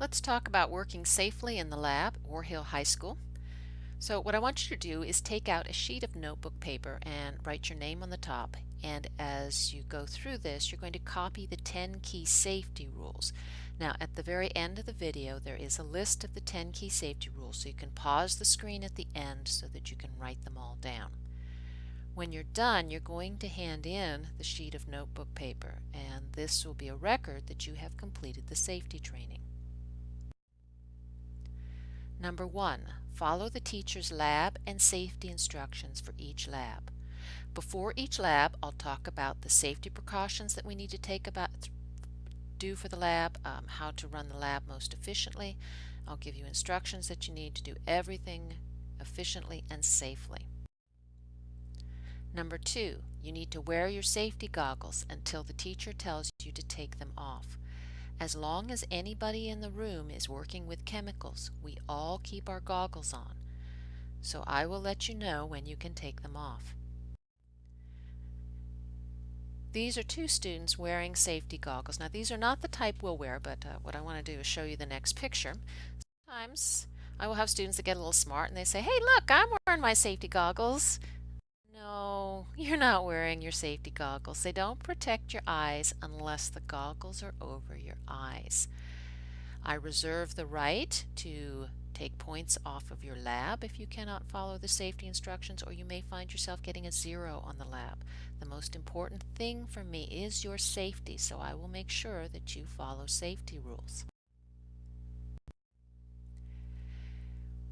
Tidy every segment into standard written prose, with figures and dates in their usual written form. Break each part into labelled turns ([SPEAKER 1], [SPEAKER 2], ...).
[SPEAKER 1] Let's talk about working safely in the lab at Warhill High School. So what I want you to do is take out a sheet of notebook paper and write your name on the top. And as you go through this, you're going to copy the 10 key safety rules. Now at the very end of the video, there is a list of the 10 key safety rules, so you can pause the screen at the end so that you can write them all down. When you're done, you're going to hand in the sheet of notebook paper, and this will be a record that you have completed the safety training. Number 1, follow the teacher's lab and safety instructions for each lab. Before each lab, I'll talk about the safety precautions that we need to do for the lab, how to run the lab most efficiently. I'll give you instructions that you need to do everything efficiently and safely. Number 2, you need to wear your safety goggles until the teacher tells you to take them off. As long as anybody in the room is working with chemicals, we all keep our goggles on. So I will let you know when you can take them off. These are two students wearing safety goggles. Now these are not the type we'll wear, but what I want to do is show you the next picture. Sometimes I will have students that get a little smart and they say, "Hey, look, I'm wearing my safety goggles." No, you're not wearing your safety goggles. They don't protect your eyes unless the goggles are over your eyes. I reserve the right to take points off of your lab if you cannot follow the safety instructions, or you may find yourself getting a 0 on the lab. The most important thing for me is your safety, so I will make sure that you follow safety rules.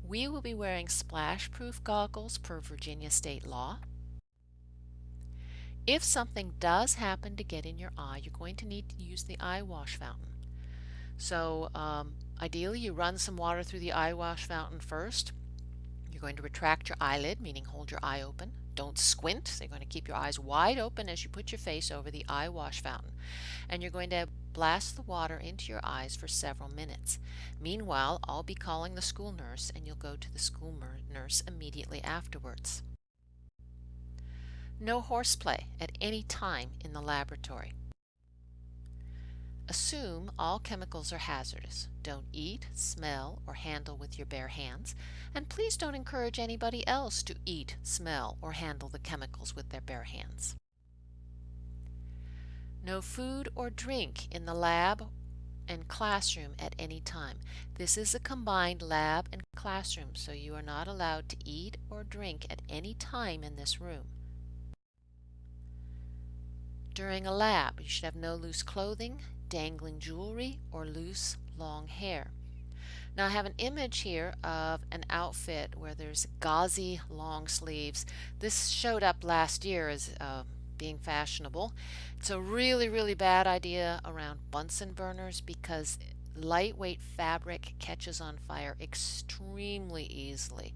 [SPEAKER 1] We will be wearing splash-proof goggles per Virginia state law. If something does happen to get in your eye, you're going to need to use the eye wash fountain. So ideally you run some water through the eye wash fountain first. You're going to retract your eyelid, meaning hold your eye open. Don't squint, so you're going to keep your eyes wide open as you put your face over the eye wash fountain. And you're going to blast the water into your eyes for several minutes. Meanwhile, I'll be calling the school nurse and you'll go to the school nurse immediately afterwards. No horseplay at any time in the laboratory. Assume all chemicals are hazardous. Don't eat, smell, or handle with your bare hands. And please don't encourage anybody else to eat, smell, or handle the chemicals with their bare hands. No food or drink in the lab and classroom at any time. This is a combined lab and classroom, so you are not allowed to eat or drink at any time in this room. During a lab, you should have no loose clothing, dangling jewelry, or loose, long hair. Now I have an image here of an outfit where there's gauzy long sleeves. This showed up last year as being fashionable. It's a really bad idea around Bunsen burners because lightweight fabric catches on fire extremely easily.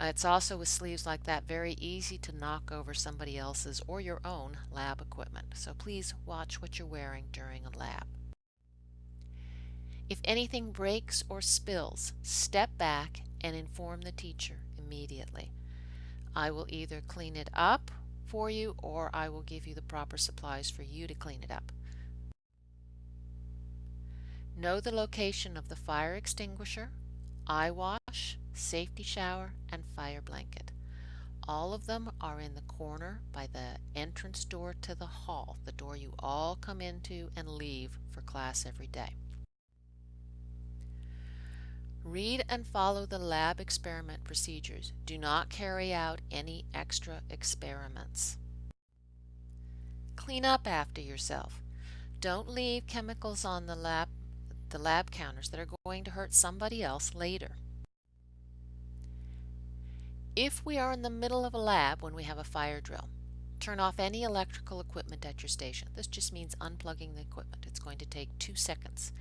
[SPEAKER 1] It's also with sleeves like that very easy to knock over somebody else's or your own lab equipment. So please watch what you're wearing during a lab. If anything breaks or spills, step back and inform the teacher immediately. I will either clean it up for you or I will give you the proper supplies for you to clean it up. Know the location of the fire extinguisher, eye wash, safety shower, and fire blanket. All of them are in the corner by the entrance door to the hall, the door you all come into and leave for class every day. Read and follow the lab experiment procedures. Do not carry out any extra experiments. Clean up after yourself. Don't leave chemicals on the lab counters that are going to hurt somebody else later. If we are in the middle of a lab when we have a fire drill, turn off any electrical equipment at your station. This just means unplugging the equipment. It's going to take 2 seconds.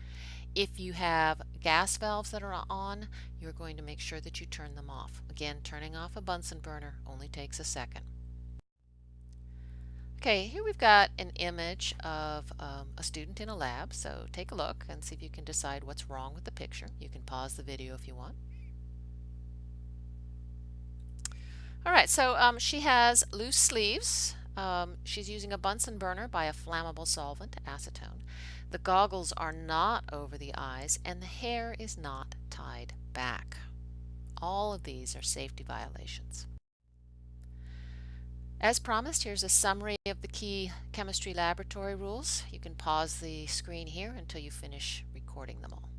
[SPEAKER 1] If you have gas valves that are on, you're going to make sure that you turn them off. Again, turning off a Bunsen burner only takes a second. Okay, here we've got an image of a student in a lab, so take a look and see if you can decide what's wrong with the picture. You can pause the video if you want. Alright, so she has loose sleeves. She's using a Bunsen burner by a flammable solvent, acetone. The goggles are not over the eyes, and the hair is not tied back. All of these are safety violations. As promised, here's a summary of the key chemistry laboratory rules. You can pause the screen here until you finish recording them all.